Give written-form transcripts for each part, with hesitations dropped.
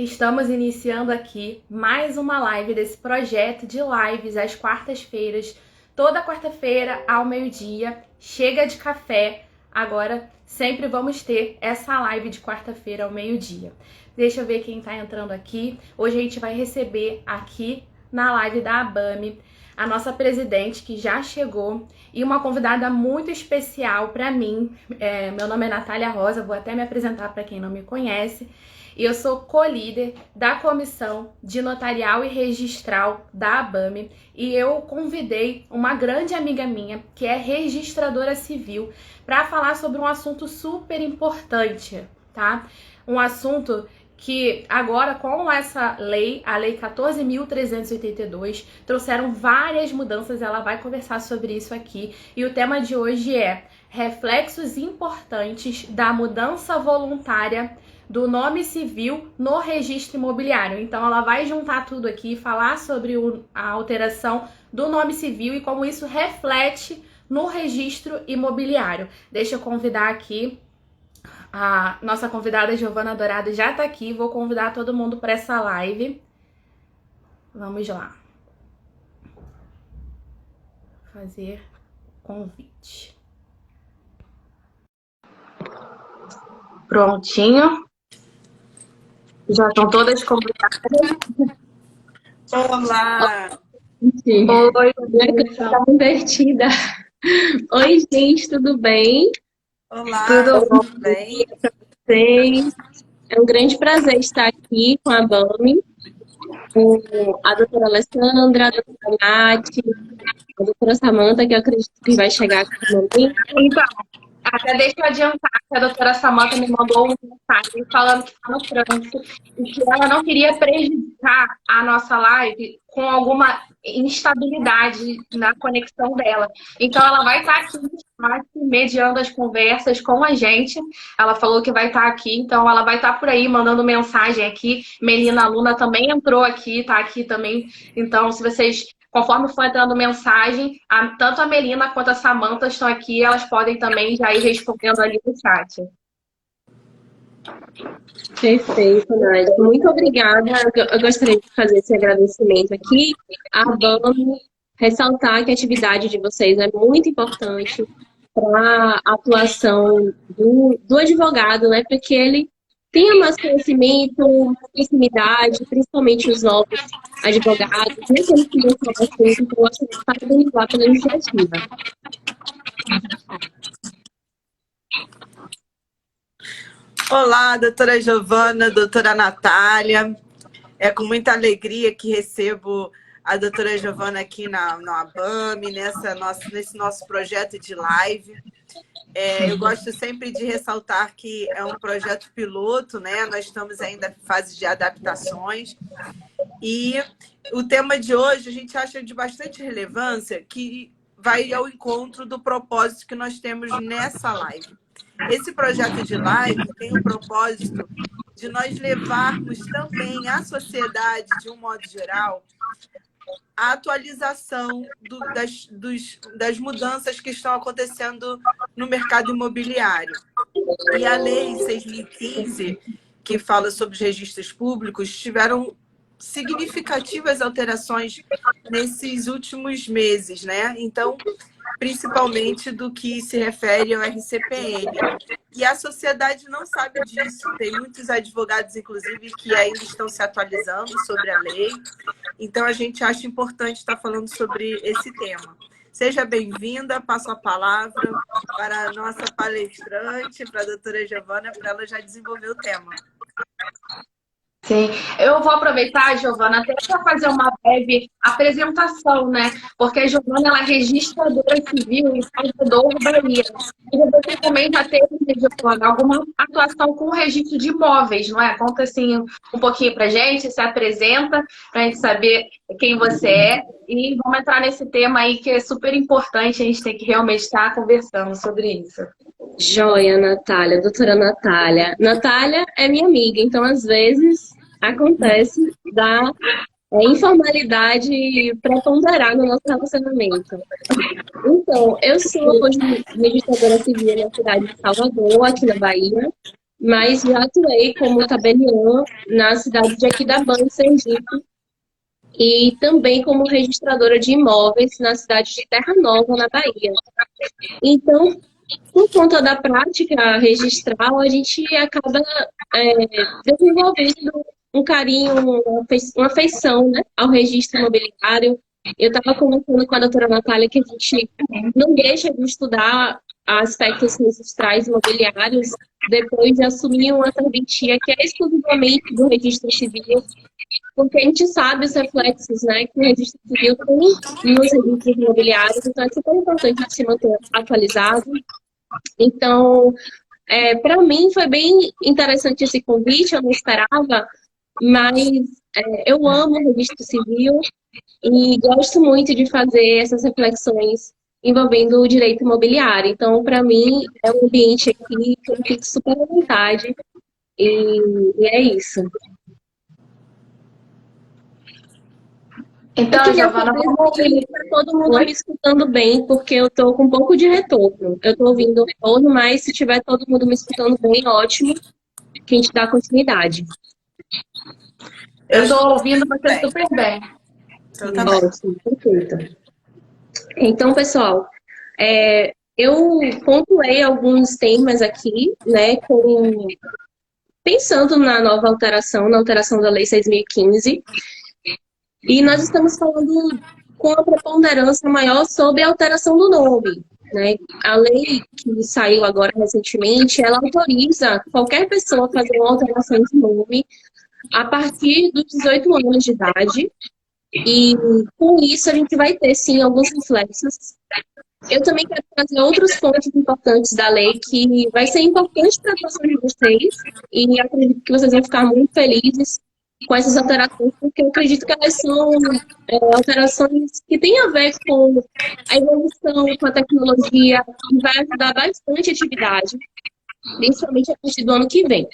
Estamos iniciando aqui mais uma live desse projeto de lives às quartas-feiras, toda quarta-feira ao meio-dia. Chega de café, agora sempre vamos ter essa live de quarta-feira ao meio-dia. Deixa eu ver quem está entrando aqui. Hoje a gente vai receber aqui na live da ABAME a nossa presidente, que já chegou, e uma convidada muito especial para mim. Meu nome é Natália Rosa, vou até me apresentar para quem não me conhece. Eu sou co-líder da Comissão de Notarial e Registral da ABAME e eu convidei uma grande amiga minha, que é registradora civil, para falar sobre um assunto super importante, tá? Um assunto que agora, com essa lei, a Lei 14.382, trouxeram várias mudanças. Ela vai conversar sobre isso aqui. E o tema de hoje é reflexos importantes da mudança voluntária do nome civil no registro imobiliário. Então, ela vai juntar tudo aqui, falar sobre a alteração do nome civil e como isso reflete no registro imobiliário. Deixa eu convidar aqui. A nossa convidada Giovana Dourado já tá aqui. Vou convidar todo mundo para essa live. Vamos lá. Fazer convite. Prontinho. Já estão todas convidadas. Olá! Oi, tá invertida. Oi, gente, tudo bem? Olá, tudo bem? Vocês? É um grande prazer estar aqui com a BAME, com a doutora Alessandra, a doutora Nath, a doutora Samanta, que eu acredito que vai chegar aqui no momento. Então, até deixa eu adiantar que a doutora Samanta me mandou um mensagem falando que está no trânsito e que ela não queria prejudicar a nossa live com alguma instabilidade na conexão dela. Então, ela vai estar aqui no chat, mediando as conversas com a gente. Ela falou que vai estar aqui, então ela vai estar por aí mandando mensagem aqui. Melina Luna também entrou aqui, está aqui também. Então, se vocês... Conforme for entrando mensagem, tanto a Melina quanto a Samanta estão aqui, elas podem também já ir respondendo ali no chat. Perfeito, Nath. Muito obrigada. Eu gostaria de fazer esse agradecimento aqui à BAME, ressaltar que a atividade de vocês é muito importante para a atuação do advogado, né? Porque ele tenha mais conhecimento, mais proximidade, principalmente os novos advogados, né? Que eles conhecem bastante, então eu gosto de parabenizar pela iniciativa. Olá, doutora Giovana, doutora Natália. É com muita alegria que recebo a doutora Giovana aqui na ABAME, nesse nosso projeto de live. Eu gosto sempre de ressaltar que é um projeto piloto, né? Nós estamos ainda em fase de adaptações. E o tema de hoje a gente acha de bastante relevância, que vai ao encontro do propósito que nós temos nessa live. Esse projeto de live tem o propósito de nós levarmos também à sociedade, de um modo geral, a atualização das mudanças que estão acontecendo no mercado imobiliário. E a Lei 6.015, que fala sobre os registros públicos, tiveram significativas alterações nesses últimos meses, né? Então, principalmente do que se refere ao RCPN. E a sociedade não sabe disso. Tem muitos advogados, inclusive, que ainda estão se atualizando sobre a lei. Então, a gente acha importante estar falando sobre esse tema. Seja bem-vinda, passo a palavra para a nossa palestrante, para a doutora Giovana, para ela já desenvolver o tema. Sim, eu vou aproveitar, Giovana, até para fazer uma breve apresentação, né? Porque a Giovana, ela é registradora civil em Salvador, Bahia. E você também já teve, Giovana, alguma atuação com o registro de imóveis, não é? Conta assim um pouquinho para a gente, se apresenta, para a gente saber quem você é. E vamos entrar nesse tema aí que é super importante, a gente tem que realmente estar conversando sobre isso. Joia, Natália, doutora Natália. Natália é minha amiga, então às vezes acontece da informalidade preponderar no nosso relacionamento. Então, eu sou hoje registradora civil na cidade de Salvador, aqui na Bahia, mas já atuei como tabeliã na cidade de Aquidauana, em Sergipe, e também como registradora de imóveis na cidade de Terra Nova, na Bahia. Então, por conta da prática registral, a gente acaba desenvolvendo um carinho, uma afeição, né, ao registro imobiliário. Eu estava conversando com a doutora Natália que a gente não deixa de estudar aspectos registrais imobiliários depois de assumir uma serventia que é exclusivamente do registro civil, porque a gente sabe os reflexos, né, que o registro civil tem nos registros imobiliários, então é super importante se manter atualizado. Então, para mim foi bem interessante esse convite, eu não esperava, mas eu amo o registro civil e gosto muito de fazer essas reflexões envolvendo o direito imobiliário. Então, para mim, é um ambiente aqui que eu fico super à vontade e é isso. Então, Giovana, tá todo mundo me escutando bem, porque eu tô com um pouco de retorno. Eu tô ouvindo o retorno, mas se tiver todo mundo me escutando bem, ótimo, que a gente dá continuidade. Eu tô ouvindo você super bem. Eu também. Ótimo, perfeito. Então, pessoal, eu pontuei alguns temas aqui, né, pensando na nova alteração, na alteração da Lei 6.015, e nós estamos falando com a preponderância maior sobre a alteração do nome, né? A lei que saiu agora recentemente, ela autoriza qualquer pessoa a fazer uma alteração de nome a partir dos 18 anos de idade, e com isso a gente vai ter, sim, alguns reflexos. Eu também quero trazer outros pontos importantes da lei que vai ser importante para a atuação de vocês, e acredito que vocês vão ficar muito felizes com essas alterações, porque eu acredito que elas são alterações que têm a ver com a evolução, com a tecnologia, e vai ajudar bastante a atividade, principalmente a partir do ano que vem.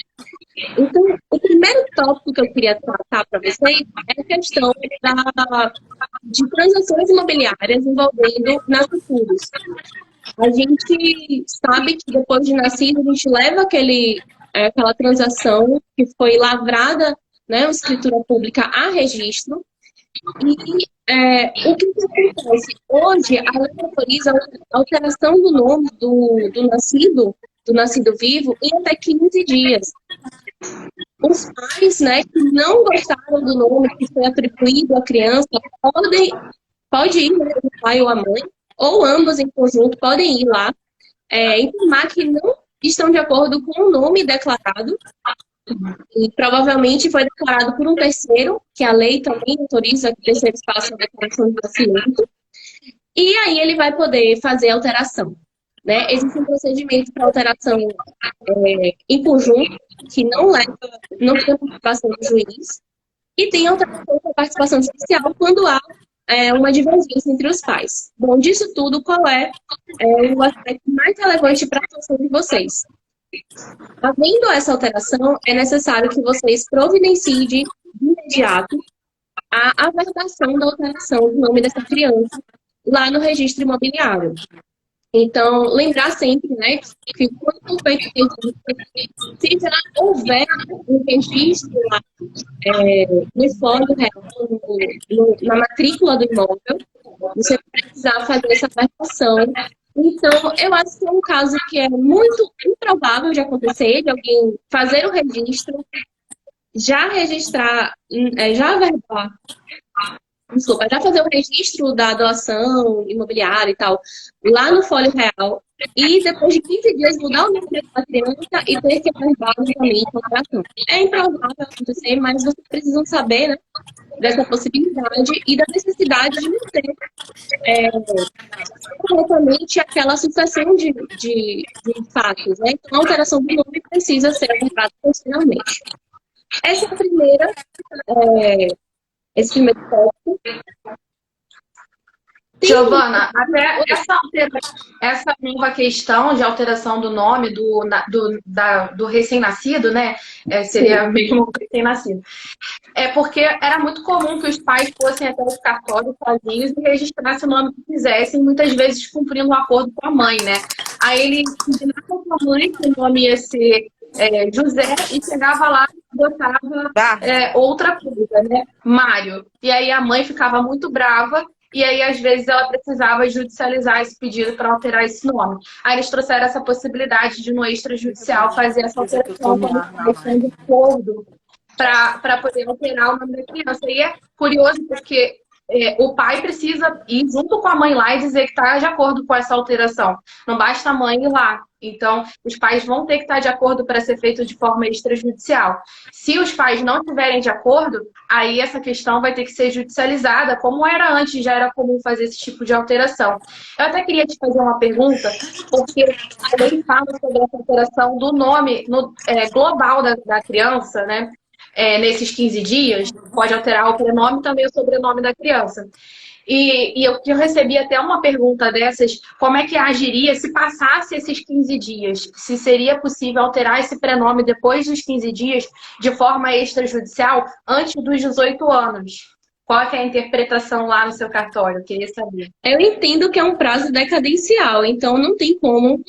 Então, o primeiro tópico que eu queria tratar para vocês é a questão de transações imobiliárias envolvendo nascidos. A gente sabe que depois de nascido, a gente leva aquela transação que foi lavrada, né, uma escritura pública a registro. E o que acontece? Hoje, a lei autoriza a alteração do nome do nascido vivo em até 15 dias. Os pais, né, que não gostaram do nome que foi atribuído à criança, pode ir, né, o pai ou a mãe, ou ambos em conjunto, podem ir lá, informar que não estão de acordo com o nome declarado, e provavelmente foi declarado por um terceiro, que a lei também autoriza que terceiros façam a declaração de nascimento, e aí ele vai poder fazer a alteração. Né? Existe um procedimento para alteração em conjunto, que não tem a participação do juiz, e tem alteração com a participação judicial quando há uma divergência entre os pais. Bom, disso tudo, qual é o aspecto mais relevante para a atuação de vocês? Havendo essa alteração, é necessário que vocês providenciem de imediato a averbação da alteração do nome dessa criança lá no registro imobiliário. Então, lembrar sempre, né, que quando foi feito, se já houver um registro lá, no fórum real, na matrícula do imóvel, você vai precisar fazer essa averbação. Então, eu acho que é um caso que é muito improvável de acontecer, de alguém fazer o registro, já registrar, já averbar, desculpa, já fazer o registro da doação imobiliária e tal, lá no Folha Real, e depois de 15 dias mudar o nome da criança e ter que averbar novamente a operação. É improvável acontecer, mas vocês precisam saber, né, dessa possibilidade e da necessidade de manter corretamente aquela sucessão de fatos, né? Então, a alteração do nome precisa ser averbada posteriormente. Essa é a primeira... esse primeiro tópico. Giovana, até essa nova questão de alteração do nome do recém-nascido, né? Seria mesmo um recém-nascido. É porque era muito comum que os pais fossem até os cartórios sozinhos e registrassem o nome que quisessem, muitas vezes cumprindo um acordo com a mãe, né? Aí ele combinava com a mãe que o nome ia ser José e chegava lá e botava outra coisa, né? Mário. E aí a mãe ficava muito brava e aí às vezes ela precisava judicializar esse pedido para alterar esse nome. Aí eles trouxeram essa possibilidade de no extrajudicial fazer essa alteração quando eles estão de acordo para poder alterar o nome da criança. E é curioso porque o pai precisa ir junto com a mãe lá e dizer que está de acordo com essa alteração. Não basta a mãe ir lá. Então, os pais vão ter que estar de acordo para ser feito de forma extrajudicial. Se os pais não estiverem de acordo, aí essa questão vai ter que ser judicializada, como era antes, já era comum fazer esse tipo de alteração. Eu até queria te fazer uma pergunta, porque a lei fala sobre essa alteração do nome global da criança, né? Nesses 15 dias, pode alterar o prenome e também o sobrenome da criança. E eu recebi até uma pergunta dessas, como é que agiria se passasse esses 15 dias? Se seria possível alterar esse prenome depois dos 15 dias de forma extrajudicial antes dos 18 anos? Qual é a interpretação lá no seu cartório? Eu queria saber. Eu entendo que é um prazo decadencial, então não tem como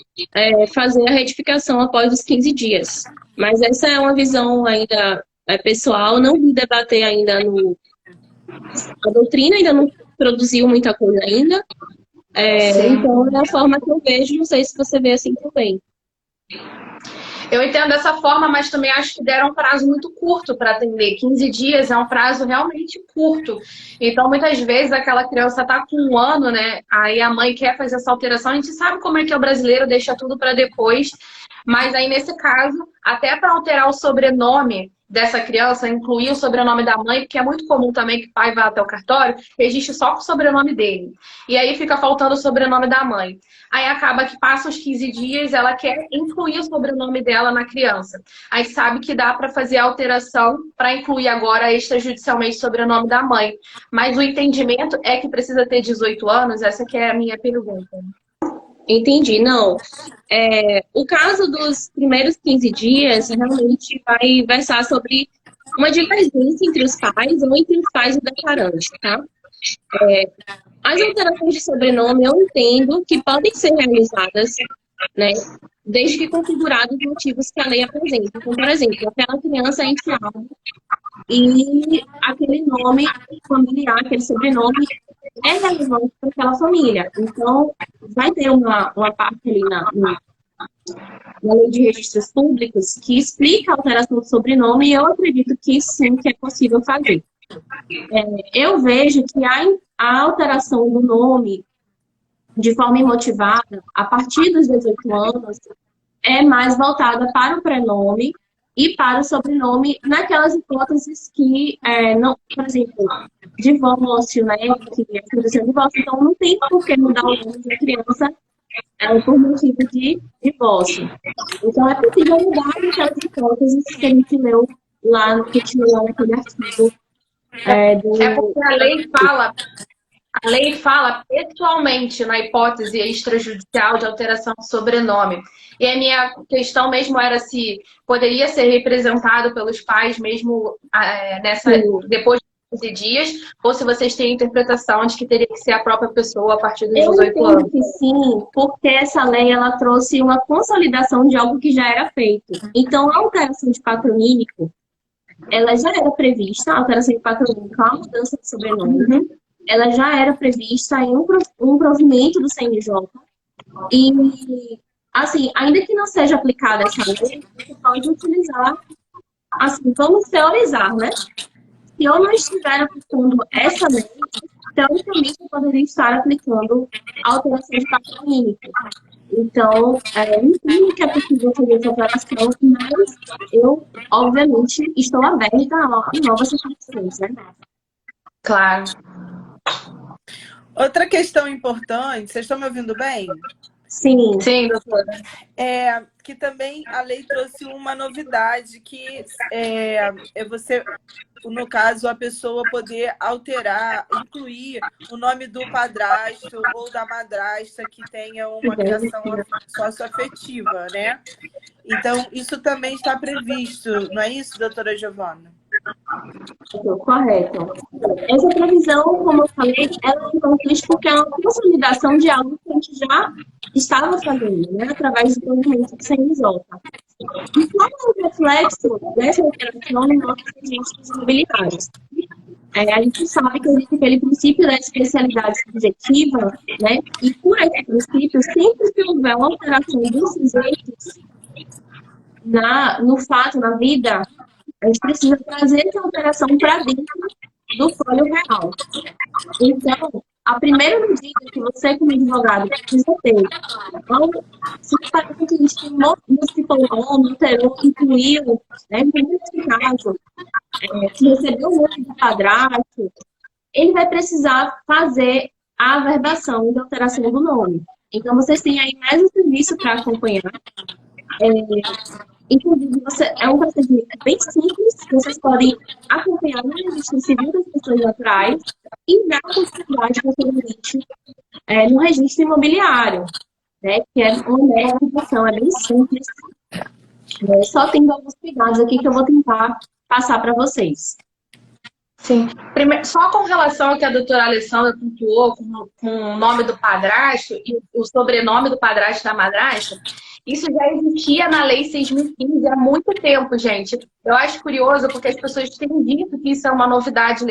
fazer a retificação após os 15 dias. Mas essa é uma visão ainda pessoal, não vim debater ainda a doutrina ainda não produziu muita coisa ainda. Então é a forma que eu vejo, não sei se você vê assim também. Eu entendo dessa forma, mas também acho que deram um prazo muito curto para atender. 15 dias é um prazo realmente curto. Então, muitas vezes, aquela criança está com 1 ano, né? Aí a mãe quer fazer essa alteração. A gente sabe como é que o brasileiro deixa tudo para depois. Mas aí, nesse caso, até para alterar o sobrenome dessa criança, incluir o sobrenome da mãe, porque é muito comum também que o pai vá até o cartório, registre só com o sobrenome dele. E aí fica faltando o sobrenome da mãe. Aí acaba que passa os 15 dias, ela quer incluir o sobrenome dela na criança. Aí sabe que dá para fazer a alteração para incluir agora extrajudicialmente o sobrenome da mãe. Mas o entendimento é que precisa ter 18 anos? Essa que é a minha pergunta. Entendi, não. O caso dos primeiros 15 dias realmente vai versar sobre uma divergência entre os pais ou entre os pais e o declarante, tá? As alterações de sobrenome eu entendo que podem ser realizadas, né, desde que configurados os motivos que a lei apresenta. Então, por exemplo, aquela criança é enteada e aquele nome familiar, aquele sobrenome é relevante para aquela família. Então, vai ter uma parte ali na lei de registros públicos que explica a alteração do sobrenome e eu acredito que sim, que é possível fazer. Eu vejo que a alteração do nome de forma imotivada, a partir dos 18 anos, é mais voltada para o prenome e para o sobrenome naquelas hipóteses que, por exemplo, divórcio, né, que é condição de divórcio, então não tem por que mudar o nome da criança por motivo de divórcio. Então é possível mudar aquelas hipóteses que a gente leu lá, que tinha lá naquele artigo. Porque a lei fala pessoalmente na hipótese extrajudicial de alteração de sobrenome. E a minha questão mesmo era se poderia ser representado pelos pais mesmo depois de 15 dias, ou se vocês têm a interpretação de que teria que ser a própria pessoa a partir dos 18 anos. Eu entendo que sim, porque essa lei ela trouxe uma consolidação de algo que já era feito. Então, a alteração de patronímico, ela já era prevista, a alteração de patronímico, a mudança de sobrenome, ela já era prevista em um provimento do CNJ. E, assim, ainda que não seja aplicada essa lei, você pode utilizar, assim, vamos teorizar, né? Se eu não estiver aplicando essa lei, teoricamente eu poderia estar aplicando a alteração de patronímico. Então, entendo que é possível fazer essa alteração, mas eu, obviamente, estou aberta a novas situações, né? Claro. Outra questão importante, vocês estão me ouvindo bem? Sim. Sim, doutora. Que também a lei trouxe uma novidade, que você, no caso, a pessoa poder alterar, incluir o nome do padrasto ou da madrasta que tenha uma criação socioafetiva, né? Então, isso também está previsto, não é isso, doutora Giovana? Correto. Essa previsão, como eu falei, ela é importante porque é uma consolidação de algo que a gente já estava fazendo, né, através do movimento do CNJ. E como um reflexo dessa operação nos nossos registros imobiliários. A gente sabe que existe aquele princípio da especialidade subjetiva, né? E por esse princípio, sempre que houver uma alteração dos sujeitos no fato, na vida, a gente precisa trazer essa alteração para dentro do folho real. Então, a primeira medida que você, como advogado, precisa ter, então, se parece que a gente modificou, alterou, incluiu, né, nesse caso, que recebeu o nome do padrasto, ele vai precisar fazer a averbação de alteração do nome. Então, vocês têm aí mais um serviço para acompanhar. Inclusive, é um procedimento bem simples, vocês podem acompanhar no registro civil das pessoas naturais e na possibilidade, posteriormente, no registro imobiliário, né, que é uma averbação, é bem simples. Só tendo alguns cuidados aqui que eu vou tentar passar para vocês. Sim. Primeiro, só com relação ao que a doutora Alessandra pontuou com o nome do padrasto e o sobrenome do padrasto e da madrasta, isso já existia na Lei 6.015 há muito tempo, gente. Eu acho curioso porque as pessoas têm dito que isso é uma novidade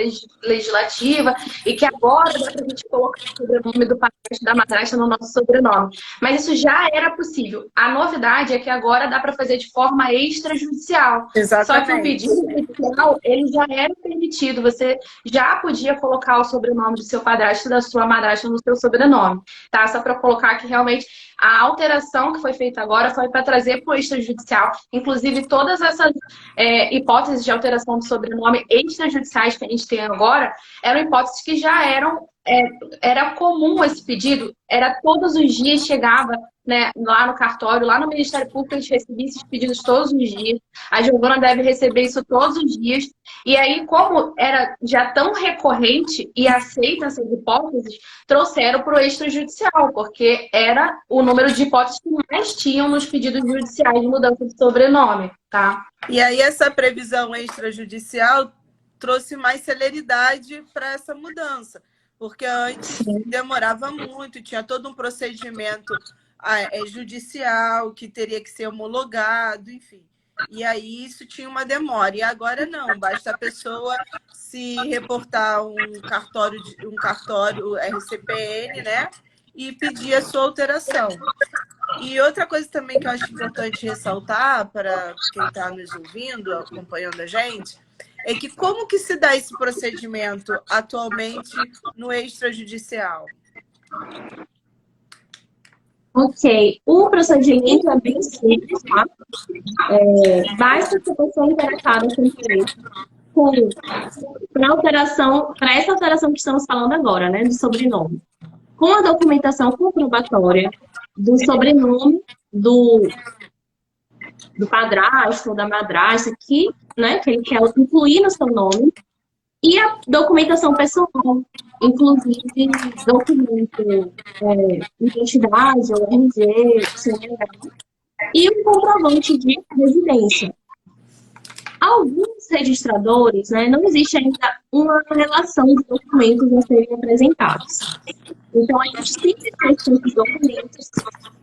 legislativa e que agora dá para a gente colocar o sobrenome do padrasto e da madrasta no nosso sobrenome. Mas isso já era possível. A novidade é que agora dá para fazer de forma extrajudicial. Exatamente. Só que o pedido judicial, ele já era permitido. Você já podia colocar o sobrenome do seu padrasto e da sua madrasta no seu sobrenome. Tá? Só para colocar que realmente a alteração que foi feita agora foi para trazer para o extrajudicial. Inclusive, todas essas hipóteses de alteração do sobrenome extrajudiciais que a gente tem agora eram hipóteses que já eram... era comum esse pedido, era todos os dias, chegava, né, lá no cartório, lá no Ministério Público, a gente recebia esses pedidos todos os dias. A Giovana deve receber isso todos os dias. E aí, como era já tão recorrente e aceita essas hipóteses, trouxeram para o extrajudicial, porque era o número de hipóteses que mais tinham nos pedidos judiciais de mudança de sobrenome, tá? E aí, essa previsão extrajudicial trouxe mais celeridade para essa mudança. Porque antes demorava muito, tinha todo um procedimento judicial que teria que ser homologado, enfim. E aí isso tinha uma demora. E agora não, basta a pessoa se reportar um cartório RCPN, né? E pedir a sua alteração. E outra coisa também que eu acho importante ressaltar para quem está nos ouvindo, acompanhando a gente, é que como que se dá esse procedimento atualmente no extrajudicial? Ok, o procedimento é bem simples, tá? Basta que a pessoa interessada com interesse para essa alteração que estamos falando agora, né, do sobrenome, com a documentação comprobatória do sobrenome do padrasto ou da madrasta que ele quer incluir no seu nome, e a documentação pessoal, inclusive documento, identidade, ou RG, CNH, e o comprovante de residência. Alguns registradores, não existe ainda uma relação de documentos a serem apresentados. Então, a gente sempre faz esses documentos,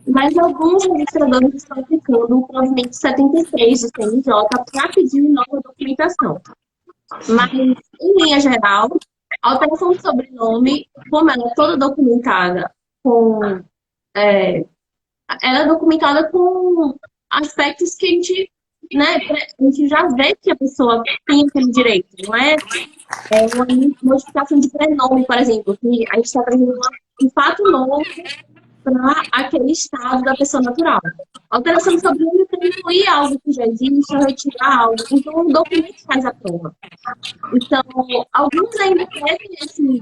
mas alguns registradores estão aplicando o provimento 73 do CNJ para pedir nova documentação. Mas, em linha geral, a alteração de sobrenome, como ela é toda documentada ela é documentada com aspectos que a gente já vê que a pessoa tem aquele direito, não é? Uma modificação de prenome, por exemplo, que a gente está trazendo um fato novo para aquele estado da pessoa natural. Alteração de sobrenome é para incluir algo que já existe, ou retirar algo. Então, o documento faz a prova. Então, alguns ainda querem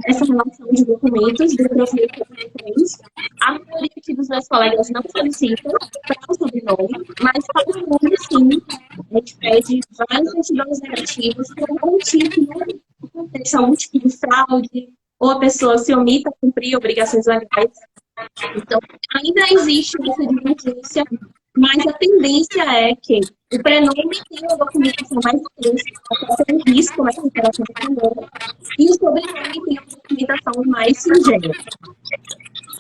essa relação de documentos do procedimento 33. A maioria aqui dos meus colegas não solicita para o sobrenome, mas para o nome, sim, a gente pede várias certidões negativas para garantir que não aconteça algum tipo de fraude ou a pessoa se omita a cumprir obrigações legais. Então, ainda existe essa divergência mas a tendência é que o prenome tenha uma documentação mais extensa, para ter um risco nessa interação com o prenome, e o sobrenome tenha uma documentação mais singela.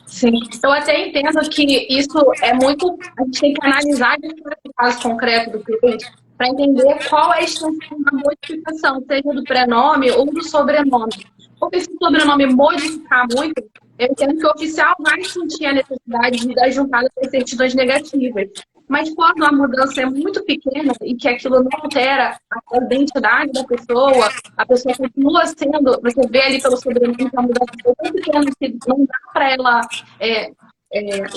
Sim, eu até entendo que isso é muito. A gente tem que analisar o caso concreto do cliente para entender qual é a extensão da modificação, seja do prenome ou do sobrenome. Porque se o sobrenome modificar muito, eu entendo que o oficial vai sentir a necessidade de dar juntada das certidões negativas. Mas quando a mudança é muito pequena e que aquilo não altera a identidade da pessoa, a pessoa continua sendo, você vê ali pelo sobrenome que a mudança é tão pequena que não dá para ela,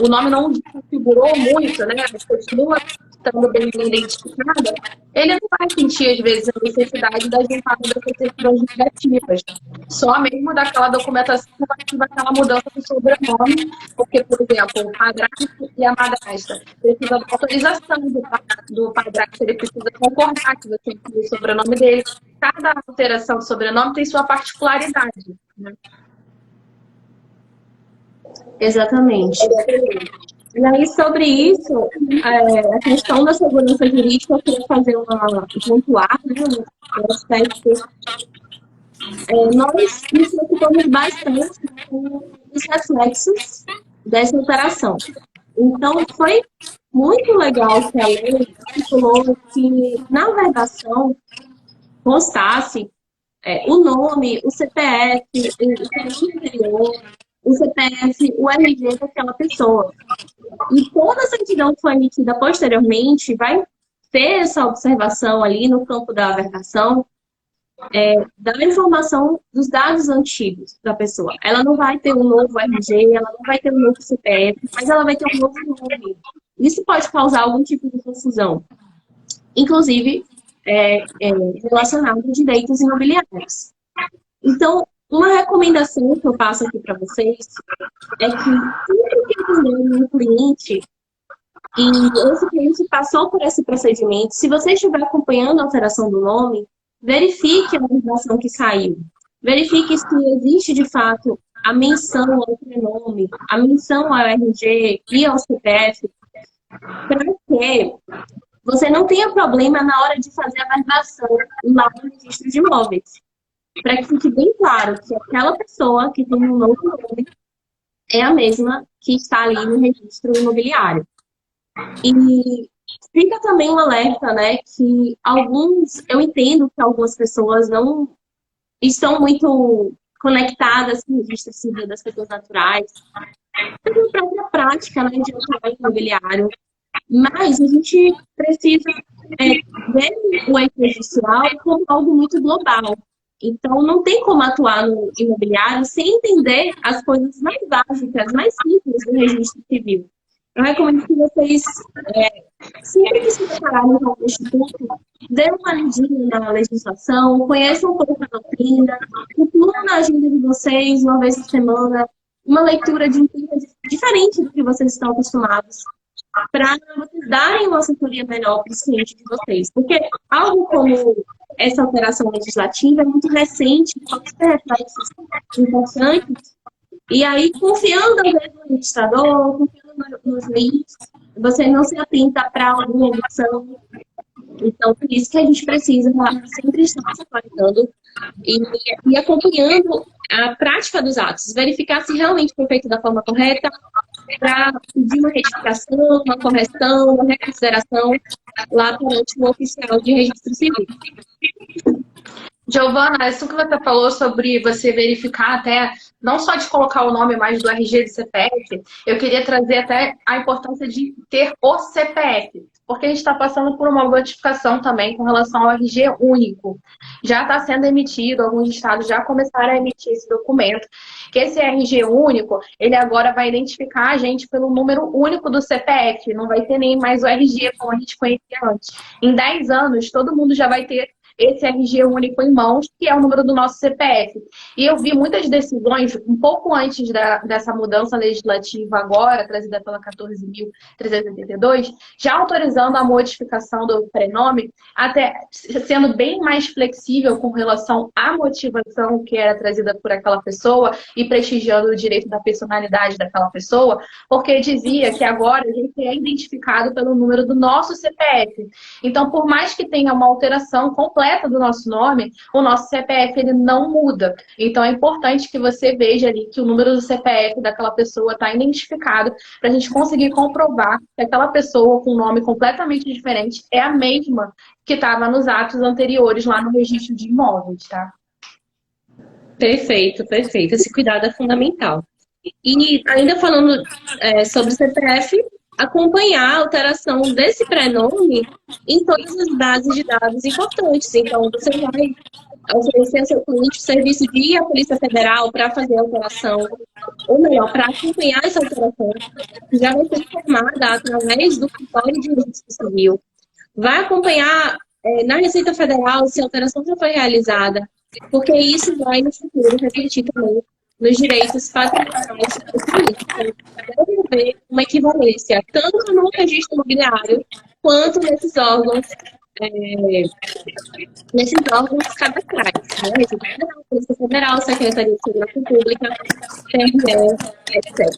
o nome não configurou muito, né? Continua estando bem identificada, ele não vai sentir, às vezes, a necessidade da juntada dessas certidões negativas. Só mesmo daquela documentação relativa àquela mudança do sobrenome, porque, por exemplo, o padrasto e a madrasta precisam da autorização do padrasto, ele precisa concordar que você inclui o sobrenome dele. Cada alteração de sobrenome tem sua particularidade, né? Exatamente. E aí, sobre isso, a questão da segurança jurídica, eu queria fazer pontuar, né, um aspecto. Nós nos preocupamos bastante com os reflexos dessa alteração. Então, foi muito legal que a lei estipulou que, na vedação, constasse o nome, o CPF, o período anterior, o CPF, o RG daquela pessoa. E toda a certidão que foi emitida posteriormente vai ter essa observação ali no campo da vergação da informação dos dados antigos da pessoa. Ela não vai ter um novo RG, ela não vai ter um novo CPF, mas ela vai ter um novo nome. Isso pode causar algum tipo de confusão, inclusive relacionado a direitos imobiliários. Então, uma recomendação que eu passo aqui para vocês é que sempre que entenderem um cliente e esse cliente passou por esse procedimento, se você estiver acompanhando a alteração do nome, verifique a legislação que saiu. Verifique se existe, de fato, a menção ao prenome, a menção ao RG e ao CPF, para que você não tenha problema na hora de fazer a verbação lá no registro de imóveis. Para que fique bem claro que aquela pessoa que tem um novo nome é a mesma que está ali no registro imobiliário. E fica também um alerta, né, que eu entendo que algumas pessoas não estão muito conectadas com o registro civil das pessoas naturais, pela própria prática, né, de trabalho imobiliário. Mas a gente precisa ver o extrajudicial como algo muito global. Então, não tem como atuar no imobiliário sem entender as coisas mais básicas, mais simples do registro civil. Eu recomendo que vocês, sempre que se prepararem para o instituto, dêem uma lidinha na legislação, conheçam um pouco a doutrina, incluam na agenda de vocês, uma vez por semana, uma leitura de um tema diferente do que vocês estão acostumados, para vocês darem uma assessoria melhor para os clientes de vocês. Porque algo como essa alteração legislativa é muito recente, pode ter reflexos importantes, e aí, confiando às vezes no administrador, confiando nos links, você não se atenta para alguma opção. Então, por isso que a gente precisa sempre estar se atualizando e acompanhando a prática dos atos, verificar se realmente foi feito da forma correta, para pedir uma retificação, uma correção, uma reconsideração lá perante o oficial de registro civil. Giovana, isso que você falou sobre você verificar até, não só de colocar o nome, mas do RG e do CPF, eu queria trazer até a importância de ter o CPF, porque a gente está passando por uma modificação também com relação ao RG único. Já está sendo emitido, alguns estados já começaram a emitir esse documento, que esse RG único, ele agora vai identificar a gente pelo número único do CPF, não vai ter nem mais o RG como a gente conhecia antes. Em 10 anos, todo mundo já vai ter esse RG único em mãos, que é o número do nosso CPF. E eu vi muitas decisões, um pouco antes dessa mudança legislativa agora, trazida pela 14.382, já autorizando a modificação do prenome, até sendo bem mais flexível com relação à motivação que era trazida por aquela pessoa e prestigiando o direito da personalidade daquela pessoa, porque dizia que agora a gente é identificado pelo número do nosso CPF. Então, por mais que tenha uma alteração completa do nosso nome, o nosso CPF ele não muda. Então, é importante que você veja ali que o número do CPF daquela pessoa está identificado para a gente conseguir comprovar que aquela pessoa com um nome completamente diferente é a mesma que estava nos atos anteriores lá no registro de imóveis, tá? Perfeito, perfeito. Esse cuidado é fundamental. E ainda falando sobre o CPF, acompanhar a alteração desse prenome em todas as bases de dados importantes. Então, você vai oferecer ao seu cliente o serviço de ir à Polícia Federal para fazer a alteração, ou melhor, para acompanhar essa alteração, que já vai ser informada através do cartório de registro civil. Vai acompanhar na Receita Federal se a alteração já foi realizada, porque isso vai no futuro refletir também nos direitos patrimoniais do cliente. Então, deve haver uma equivalência tanto no registro imobiliário quanto nesses órgãos cadastrais, né? Receita Federal, Polícia Federal, Secretaria de Segurança Pública, TRE, etc.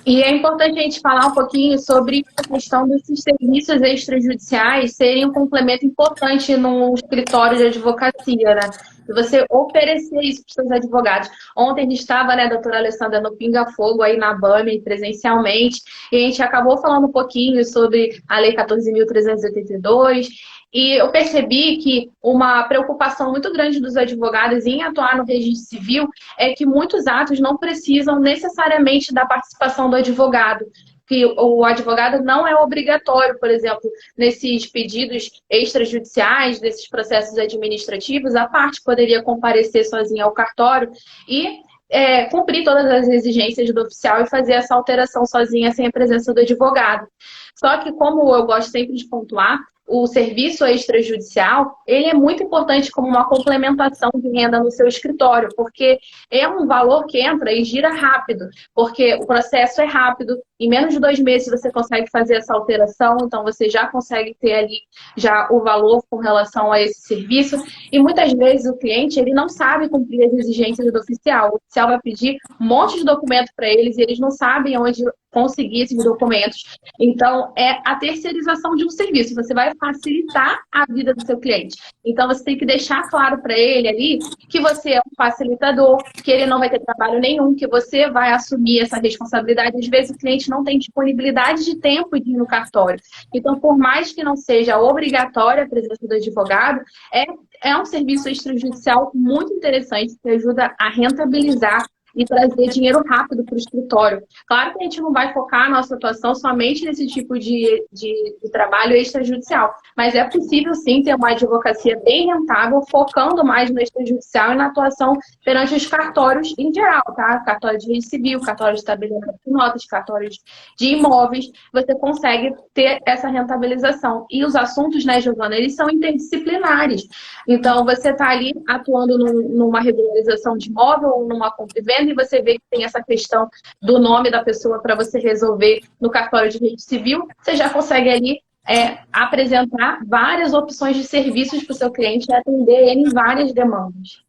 E é importante a gente falar um pouquinho sobre a questão desses serviços extrajudiciais serem um complemento importante no escritório de advocacia, né? E você oferecer isso para os seus advogados. Ontem a gente estava, né, doutora Alessandra, no Pinga Fogo, aí na BAME, presencialmente, e a gente acabou falando um pouquinho sobre a Lei 14.382, e eu percebi que uma preocupação muito grande dos advogados em atuar no registro civil é que muitos atos não precisam necessariamente da participação do advogado. Que o advogado não é obrigatório, por exemplo, nesses pedidos extrajudiciais, nesses processos administrativos, a parte poderia comparecer sozinha ao cartório e cumprir todas as exigências do oficial e fazer essa alteração sozinha sem a presença do advogado. Só que, como eu gosto sempre de pontuar, o serviço extrajudicial, ele é muito importante como uma complementação de renda no seu escritório, porque é um valor que entra e gira rápido, porque o processo é rápido, em menos de 2 meses você consegue fazer essa alteração, então você já consegue ter ali já o valor com relação a esse serviço, e muitas vezes o cliente ele não sabe cumprir as exigências do oficial. O oficial vai pedir um monte de documento para eles e eles não sabem onde conseguir esses documentos. Então, é a terceirização de um serviço. Você vai facilitar a vida do seu cliente. Então, você tem que deixar claro para ele ali que você é um facilitador, que ele não vai ter trabalho nenhum, que você vai assumir essa responsabilidade. Às vezes, o cliente não tem disponibilidade de tempo de ir no cartório. Então, por mais que não seja obrigatória a presença do advogado, é um serviço extrajudicial muito interessante que ajuda a rentabilizar e trazer dinheiro rápido para o escritório. Claro que a gente não vai focar a nossa atuação somente nesse tipo de trabalho extrajudicial, mas é possível sim ter uma advocacia bem rentável, focando mais no extrajudicial e na atuação perante os cartórios em geral, tá? Cartório de registro civil, cartório de estabelecimento de notas, cartórios de imóveis, você consegue ter essa rentabilização. E os assuntos, né, Giovana, eles são interdisciplinares. Então, você está ali atuando numa regularização de imóvel ou numa compra e venda, e você vê que tem essa questão do nome da pessoa para você resolver no cartório de registro civil, você já consegue ali apresentar várias opções de serviços para o seu cliente e atender ele em várias demandas.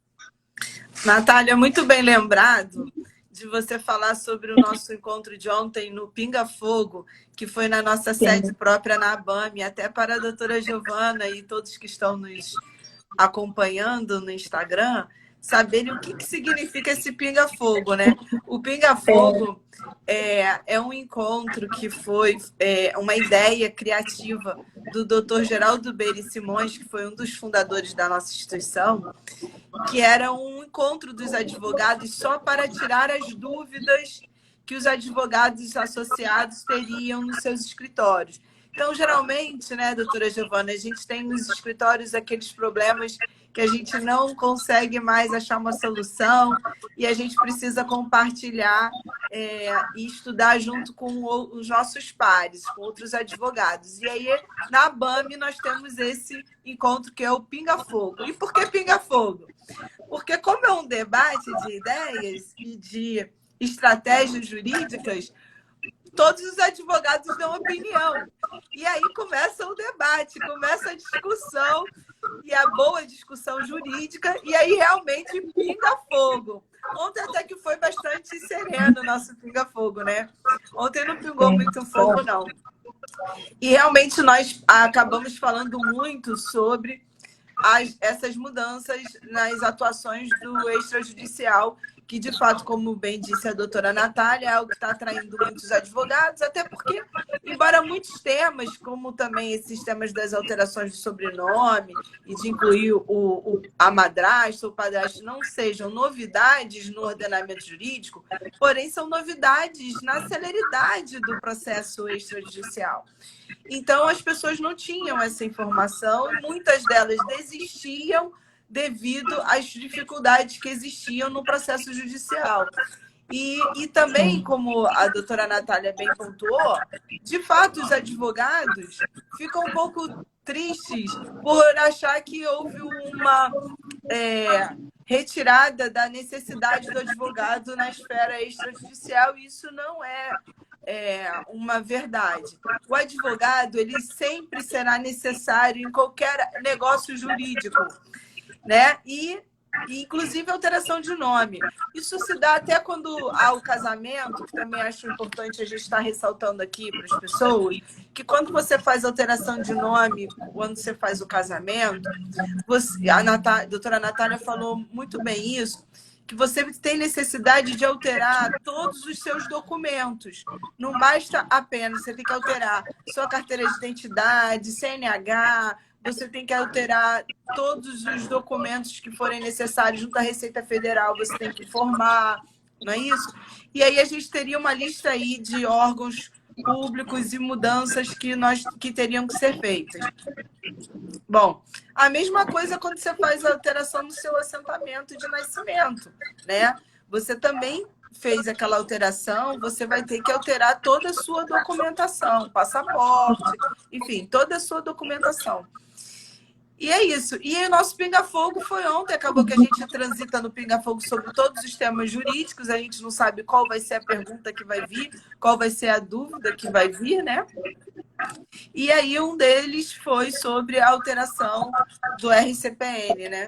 Natália, muito bem lembrado de você falar sobre o nosso encontro de ontem no Pinga Fogo, que foi na nossa sede própria na ABAME, até para a doutora Giovana e todos que estão nos acompanhando no Instagram, saberem o que significa esse pinga-fogo, né? O pinga-fogo é um encontro que foi uma ideia criativa do Dr. Geraldo Beire Simões, que foi um dos fundadores da nossa instituição, que era um encontro dos advogados só para tirar as dúvidas que os advogados associados teriam nos seus escritórios. Então, geralmente, né, doutora Giovana, a gente tem nos escritórios aqueles problemas que a gente não consegue mais achar uma solução e a gente precisa compartilhar e estudar junto com os nossos pares, com outros advogados. E aí, na ABAME, nós temos esse encontro que é o Pinga Fogo. E por que Pinga Fogo? Porque como é um debate de ideias e de estratégias jurídicas, todos os advogados dão opinião. E aí começa o debate, começa a discussão, e a boa discussão jurídica, e aí realmente pinga fogo. Ontem até que foi bastante sereno o nosso pinga-fogo, né? Ontem não pingou muito fogo, não. E realmente nós acabamos falando muito sobre essas mudanças nas atuações do extrajudicial, que, de fato, como bem disse a doutora Natália, é algo que está atraindo muitos advogados, até porque, embora muitos temas, como também esses temas das alterações de sobrenome e de incluir a madrasta ou o padrasto, não sejam novidades no ordenamento jurídico, porém são novidades na celeridade do processo extrajudicial. Então, as pessoas não tinham essa informação e muitas delas desistiam devido às dificuldades que existiam no processo judicial. E também, como a doutora Natália bem pontuou, de fato, os advogados ficam um pouco tristes por achar que houve uma retirada da necessidade do advogado na esfera extrajudicial, e isso não é uma verdade. O advogado, ele sempre será necessário em qualquer negócio jurídico, né? E inclusive alteração de nome. Isso se dá até quando há o casamento, que também acho importante a gente estar ressaltando aqui para as pessoas, que quando você faz alteração de nome, quando você faz o casamento, a doutora Natália falou muito bem isso, que você tem necessidade de alterar todos os seus documentos. Não basta apenas, você tem que alterar sua carteira de identidade, CNH, você tem que alterar todos os documentos que forem necessários junto à Receita Federal, você tem que informar, não é isso? E aí a gente teria uma lista aí de órgãos públicos e mudanças que teriam que ser feitas. Bom, a mesma coisa quando você faz a alteração no seu assentamento de nascimento, né? Você também fez aquela alteração, você vai ter que alterar toda a sua documentação, passaporte, enfim, toda a sua documentação. E é isso. E o nosso pinga-fogo foi ontem. Acabou que a gente transita no pinga-fogo sobre todos os temas jurídicos. A gente não sabe qual vai ser a pergunta que vai vir, qual vai ser a dúvida que vai vir, né? E aí um deles foi sobre a alteração do RCPN, né?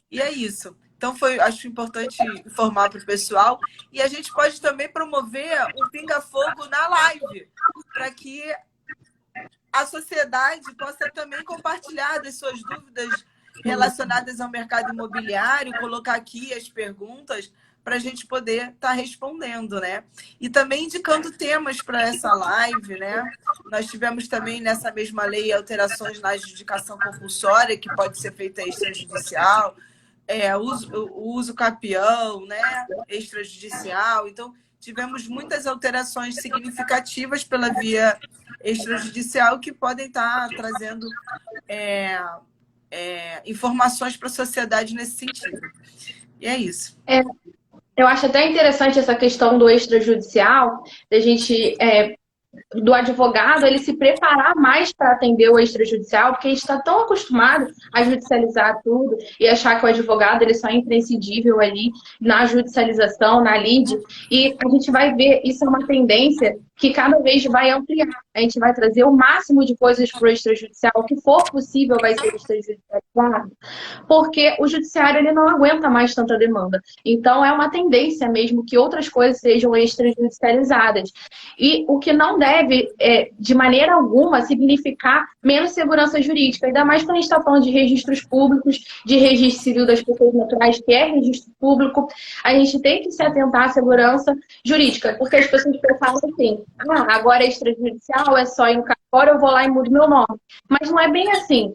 E é isso. Então, acho importante informar para o pessoal. E a gente pode também promover um pinga-fogo na live, para que a sociedade possa também compartilhar das suas dúvidas relacionadas ao mercado imobiliário, colocar aqui as perguntas para a gente poder estar respondendo, né? E também indicando temas para essa live, né? Nós tivemos também nessa mesma lei alterações na adjudicação compulsória, que pode ser feita extrajudicial, o uso capião, né? Extrajudicial. Então, tivemos muitas alterações significativas pela via extrajudicial que podem estar trazendo informações para a sociedade nesse sentido. E é isso. Eu acho até interessante essa questão do extrajudicial, da gente, do advogado, ele se preparar mais para atender o extrajudicial, porque a gente está tão acostumado a judicializar tudo e achar que o advogado ele só é imprescindível ali na judicialização, na lide, e a gente vai ver, isso é uma tendência que cada vez vai ampliar. A gente vai trazer o máximo de coisas para o extrajudicial, o que for possível vai ser extrajudicializado, porque o judiciário ele não aguenta mais tanta demanda. Então, é uma tendência mesmo que outras coisas sejam extrajudicializadas. E o que não deve, de maneira alguma, significar menos segurança jurídica, ainda mais quando a gente está falando de registros públicos, de registro civil das pessoas naturais, que é registro público, a gente tem que se atentar à segurança jurídica, porque as pessoas falam assim, ah, agora é extrajudicial, é só ir no cartório, eu vou lá e mudo meu nome. Mas não é bem assim.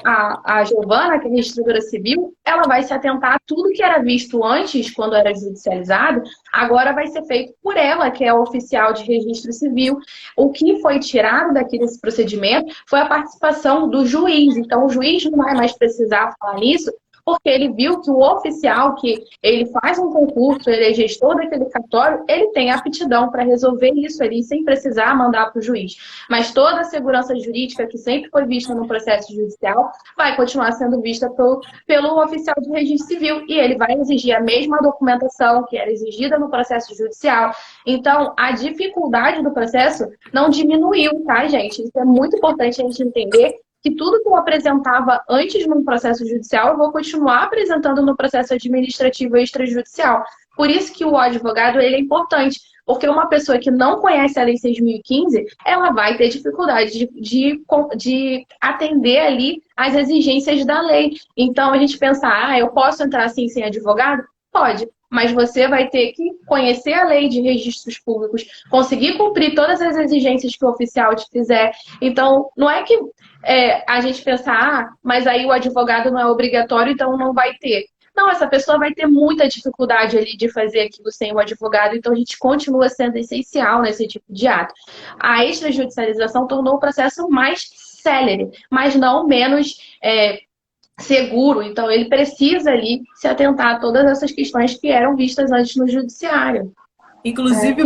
A Giovana, que é registradora civil, ela vai se atentar a tudo que era visto antes, quando era judicializado, agora vai ser feito por ela, que é oficial de registro civil. O que foi tirado daqui desse procedimento foi a participação do juiz. Então, o juiz não vai mais precisar falar nisso, porque ele viu que o oficial, que ele faz um concurso, ele é gestor daquele cartório, ele tem aptidão para resolver isso ali, sem precisar mandar para o juiz. Mas toda a segurança jurídica que sempre foi vista no processo judicial vai continuar sendo vista pelo oficial de registro civil, e ele vai exigir a mesma documentação que era exigida no processo judicial. Então, a dificuldade do processo não diminuiu, tá, gente? Isso é muito importante a gente entender, que tudo que eu apresentava antes no processo judicial, eu vou continuar apresentando no processo administrativo e extrajudicial. Por isso que o advogado ele é importante, porque uma pessoa que não conhece a Lei 6.015, ela vai ter dificuldade de atender ali as exigências da lei. Então, a gente pensa, ah, eu posso entrar assim sem advogado? Pode. Mas você vai ter que conhecer a lei de registros públicos, conseguir cumprir todas as exigências que o oficial te fizer. Então, não é que a gente pensa, ah, mas aí o advogado não é obrigatório, então não vai ter. Não, essa pessoa vai ter muita dificuldade ali de fazer aquilo sem o advogado, então a gente continua sendo essencial nesse tipo de ato. A extrajudicialização tornou o processo mais célere, mas não menos seguro, então ele precisa ali se atentar a todas essas questões que eram vistas antes no judiciário. Inclusive,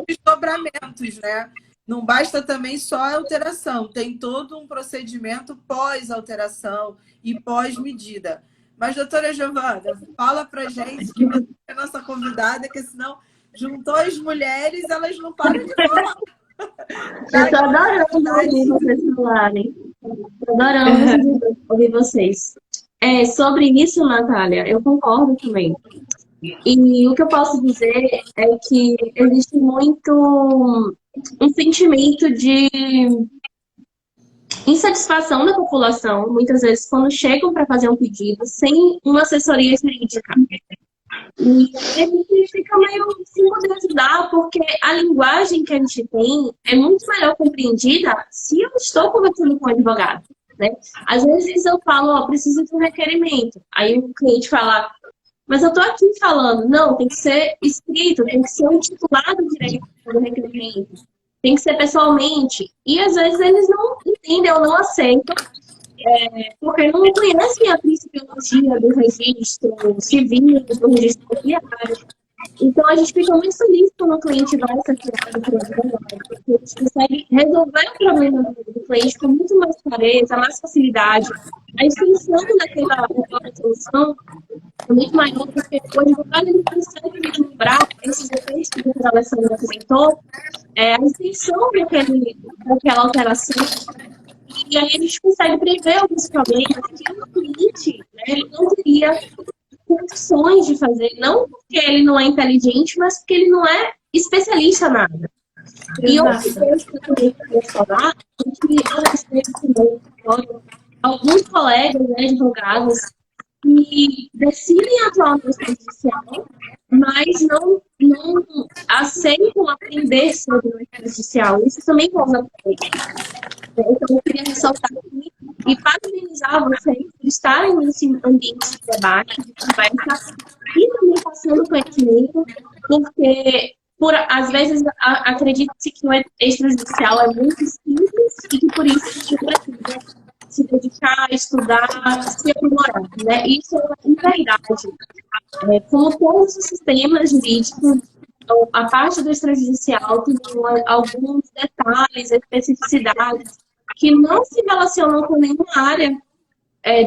desdobramentos, né? Não basta também só a alteração, tem todo um procedimento pós-alteração e pós-medida. Mas, doutora Giovana, fala pra gente que você é a nossa convidada, que senão juntou as mulheres, elas não param de falar. Eu tô adorando ouvir vocês falarem. Tô adorando ouvir vocês. Sobre isso, Natália, eu concordo também. E o que eu posso dizer é que existe muito um sentimento de insatisfação da população, muitas vezes, quando chegam para fazer um pedido sem uma assessoria jurídica. E a gente fica meio sem poder ajudar, porque a linguagem que a gente tem é muito melhor compreendida se eu estou conversando com o advogado, né? Às vezes eu falo, preciso de um requerimento. Aí o cliente fala, mas eu estou aqui falando, não, tem que ser escrito, tem que ser um titulado direito do requerimento, tem que ser pessoalmente. E às vezes eles não entendem ou não aceitam, porque não conhecem a principiologia do registro civil, do registro imobiliário. Então, a gente fica muito feliz quando o cliente vai ser criado por advogado, porque a gente consegue resolver o problema do cliente com muito mais clareza, mais facilidade. A extensão daquela solução é muito maior, porque o advogado ele consegue vislumbrar esses efeitos que a Alessandra comentou, a extensão daquela alteração. E aí a gente consegue prever alguns problemas que o cliente, né, ele não teria condições de fazer, não porque ele não é inteligente, mas porque ele não é especialista nada. E outra coisa que eu também queria falar é que alguns colegas, né, advogados que decidem atuar no Estado Judicial, mas não aceitam aprender sobre o Estado Judicial. Isso também causa problema. Então, eu queria ressaltar aqui e parabenizar vocês por estarem nesse ambiente de debate, de conversa, e também passando conhecimento, porque, às vezes, acredita-se que o extrajudicial é muito simples e que, por isso, a gente precisa se dedicar, estudar, se aprimorar, né? Isso é verdade. Como todos os sistemas jurídicos, a parte do extrajudicial tem alguns detalhes, especificidades, que não se relacionam com nenhuma área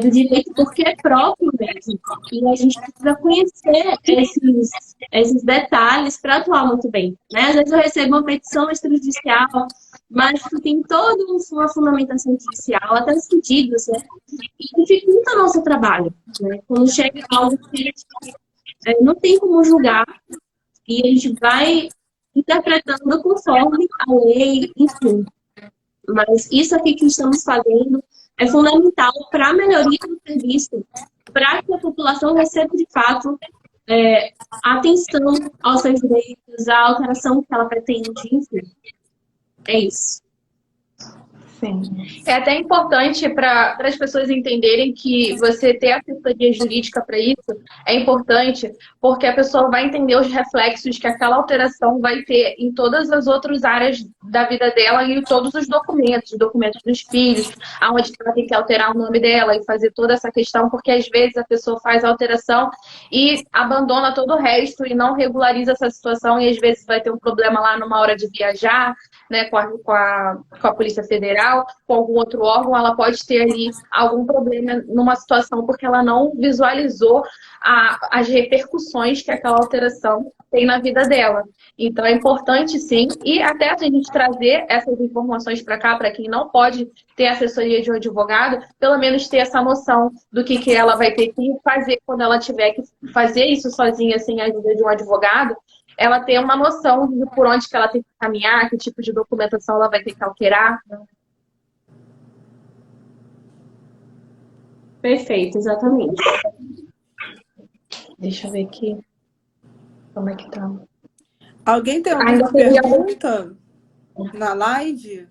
do direito, porque é próprio mesmo. E a gente precisa conhecer esses detalhes para atuar muito bem, né? Às vezes eu recebo uma petição extrajudicial, mas que tem toda uma fundamentação judicial, até os pedidos, né? E dificulta o nosso trabalho, né? Quando chega algo que a gente não tem como julgar, e a gente vai interpretando conforme a lei, enfim. Mas isso aqui que estamos fazendo é fundamental para a melhoria do serviço, para que a população receba, de fato, atenção aos seus direitos, à alteração que ela pretende, enfim. É isso. Sim. É até importante para as pessoas entenderem que você ter assessoria jurídica para isso é importante, porque a pessoa vai entender os reflexos que aquela alteração vai ter em todas as outras áreas da vida dela e em todos os documentos dos filhos, aonde ela tem que alterar o nome dela e fazer toda essa questão, porque às vezes a pessoa faz a alteração e abandona todo o resto e não regulariza essa situação e às vezes vai ter um problema lá numa hora de viajar, né, com a Polícia Federal, com algum outro órgão, ela pode ter ali algum problema numa situação porque ela não visualizou as repercussões que aquela alteração tem na vida dela. Então é importante sim, e até a gente trazer essas informações para cá, para quem não pode ter assessoria de um advogado, pelo menos ter essa noção do que ela vai ter que fazer quando ela tiver que fazer isso sozinha, sem a ajuda de um advogado, ela tem uma noção de por onde que ela tem que caminhar, que tipo de documentação ela vai ter que alterar. Perfeito, exatamente. Deixa eu ver aqui. Como é que tá? Alguém tem alguma pergunta na live?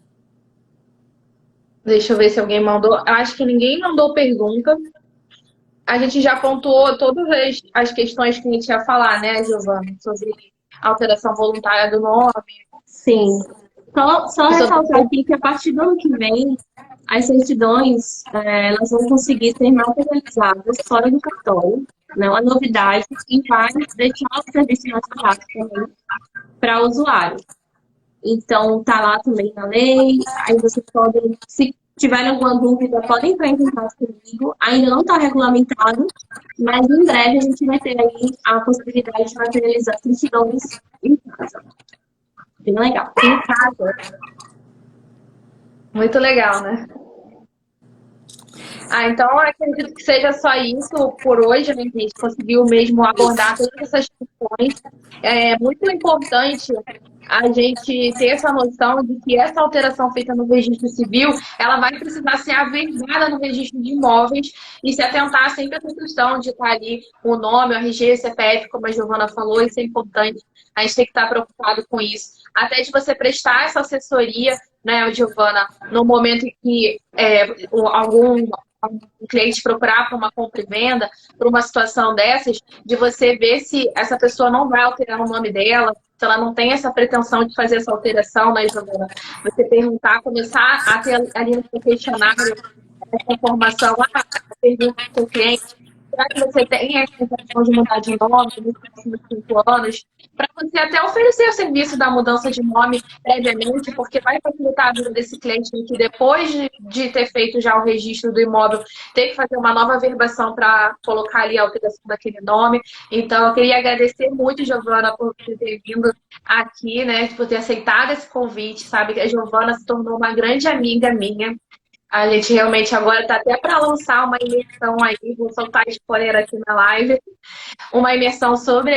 Deixa eu ver se alguém mandou. Acho que ninguém mandou pergunta. A gente já pontuou todas as questões que a gente ia falar, né, Giovana? Sobre alteração voluntária do nome. Sim. Só ressaltar aqui que a partir do ano que vem, as certidões elas vão conseguir ser materializadas fora do cartório. Não é uma novidade e vai deixar o serviço mais barato também para o usuário. Então, tá lá também na lei. Aí vocês podem, se tiverem alguma dúvida, podem entrar em contato comigo. Ainda não está regulamentado, mas em breve a gente vai ter aí a possibilidade de materializar certidões em casa. Bem legal. Em casa. Muito legal, né? Então eu acredito que seja só isso por hoje, né? A gente conseguiu mesmo abordar todas essas questões. É muito importante a gente ter essa noção de que essa alteração feita no registro civil, ela vai precisar ser averiguada no registro de imóveis e se atentar sempre a essa questão de estar ali o nome, o RG, CPF, como a Giovana falou, isso é importante. A gente tem que estar preocupado com isso. Até de você prestar essa assessoria, né, Giovana, no momento em que algum cliente procurar para uma compra e venda, para uma situação dessas, de você ver se essa pessoa não vai alterar o nome dela, se ela não tem essa pretensão de fazer essa alteração, né, Giovana? Você perguntar, começar a ter ali no seu questionário essa informação, pergunta para o seu cliente, será que você tem a intenção de mudar de nome nos próximos 5 anos? Para você até oferecer o serviço da mudança de nome previamente, porque vai facilitar a vida desse cliente que depois de ter feito já o registro do imóvel, tem que fazer uma nova averbação para colocar ali a alteração daquele nome. Então, eu queria agradecer muito, Giovana, por ter vindo aqui, né, por ter aceitado esse convite, sabe? Que a Giovana se tornou uma grande amiga minha. A gente realmente agora está até para lançar uma imersão aí, vou soltar spoiler aqui na live, uma imersão sobre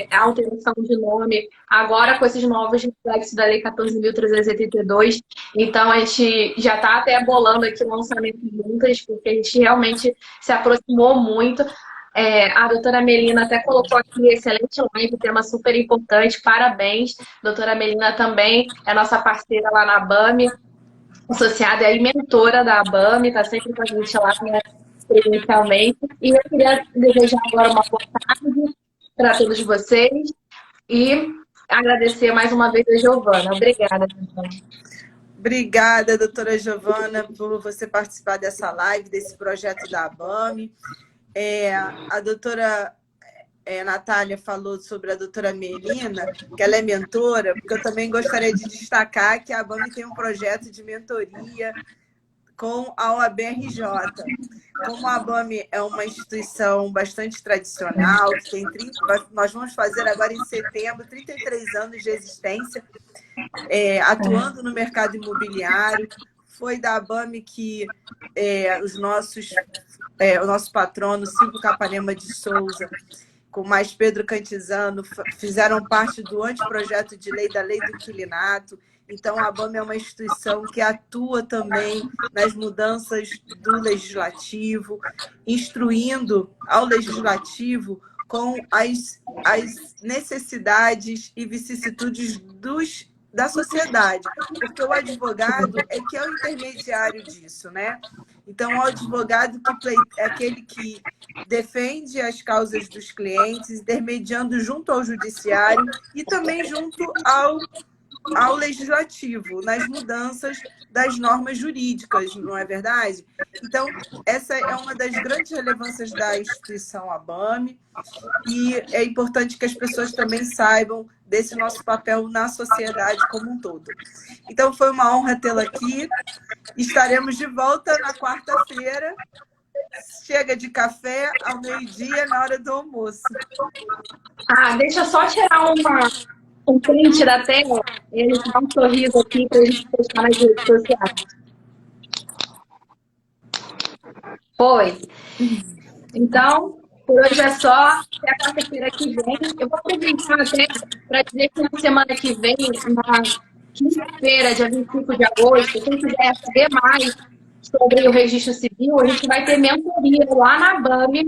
a alteração de nome, agora com esses novos reflexos da Lei 14.382. Então, a gente já está até bolando aqui o lançamento juntas, porque a gente realmente se aproximou muito. A doutora Melina até colocou aqui excelente live, tema super importante, parabéns. Doutora Melina também é nossa parceira lá na ABAME, associada e mentora da ABAME, está sempre com a gente lá, né, presencialmente. E eu queria desejar agora uma boa tarde para todos vocês e agradecer mais uma vez a Giovana. Obrigada, Giovana. Obrigada, doutora Giovana, por você participar dessa live, desse projeto da ABAME. A doutora Natália falou sobre a doutora Melina, que ela é mentora, porque eu também gostaria de destacar que a ABAME tem um projeto de mentoria com a OAB-RJ. Como a ABAME é uma instituição bastante tradicional, que tem nós vamos fazer agora em setembro 33 anos de existência, atuando no mercado imobiliário. Foi da ABAME que o nosso patrono, Silvio Capanema de Souza, com mais Pedro Cantizano, fizeram parte do anteprojeto de lei da Lei do Inquilinato. Então, a ABAME é uma instituição que atua também nas mudanças do legislativo, instruindo ao legislativo com as necessidades e vicissitudes da sociedade, porque o advogado é que é o intermediário disso, né? Então, o advogado é aquele que defende as causas dos clientes, intermediando junto ao judiciário e também junto ao legislativo, nas mudanças das normas jurídicas, não é verdade? Então, essa é uma das grandes relevâncias da instituição ABAME, e é importante que as pessoas também saibam desse nosso papel na sociedade como um todo. Então, foi uma honra tê-la aqui. Estaremos de volta na quarta-feira. Chega de café ao meio-dia, na hora do almoço. Deixa eu só tirar um print da tela e ele dá um sorriso aqui para a gente postar nas redes sociais. Foi. Então, por hoje é só. Até a quarta-feira que vem. Eu vou aproveitar até para dizer que na semana que vem, na quinta-feira, dia 25 de agosto, quem quiser saber mais sobre o registro civil, a gente vai ter mentoria lá na ABAME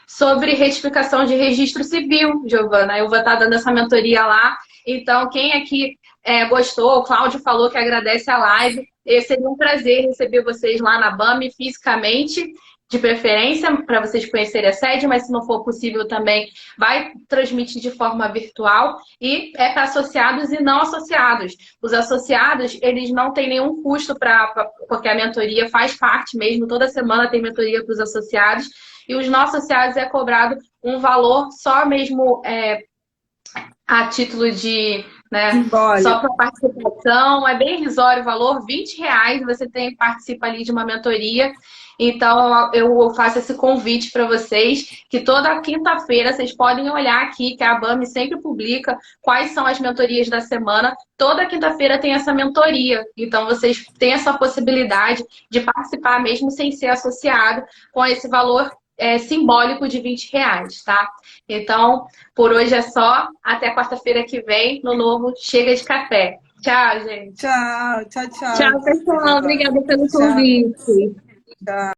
sobre retificação de registro civil, Giovana. Eu vou estar dando essa mentoria lá. Então, quem aqui gostou, o Cláudio falou que agradece a live. Seria um prazer receber vocês lá na ABAME fisicamente, de preferência, para vocês conhecerem a sede, mas se não for possível também, vai transmitir de forma virtual e é para associados e não associados. Os associados, eles não têm nenhum custo porque a mentoria faz parte mesmo, toda semana tem mentoria para os associados, e os não associados é cobrado um valor só mesmo a título de... né? Só para participação, é bem irrisório o valor, R$20, você participa ali de uma mentoria. Então, eu faço esse convite para vocês, que toda quinta-feira vocês podem olhar aqui, que a ABAME sempre publica quais são as mentorias da semana. Toda quinta-feira tem essa mentoria. Então, vocês têm essa possibilidade de participar mesmo sem ser associado com esse valor simbólico de R$20, tá? Então, por hoje é só. Até quarta-feira que vem, no novo Chega de Café. Tchau, gente. Tchau, tchau, tchau. Tchau, pessoal. Obrigada pelo convite. Tchau.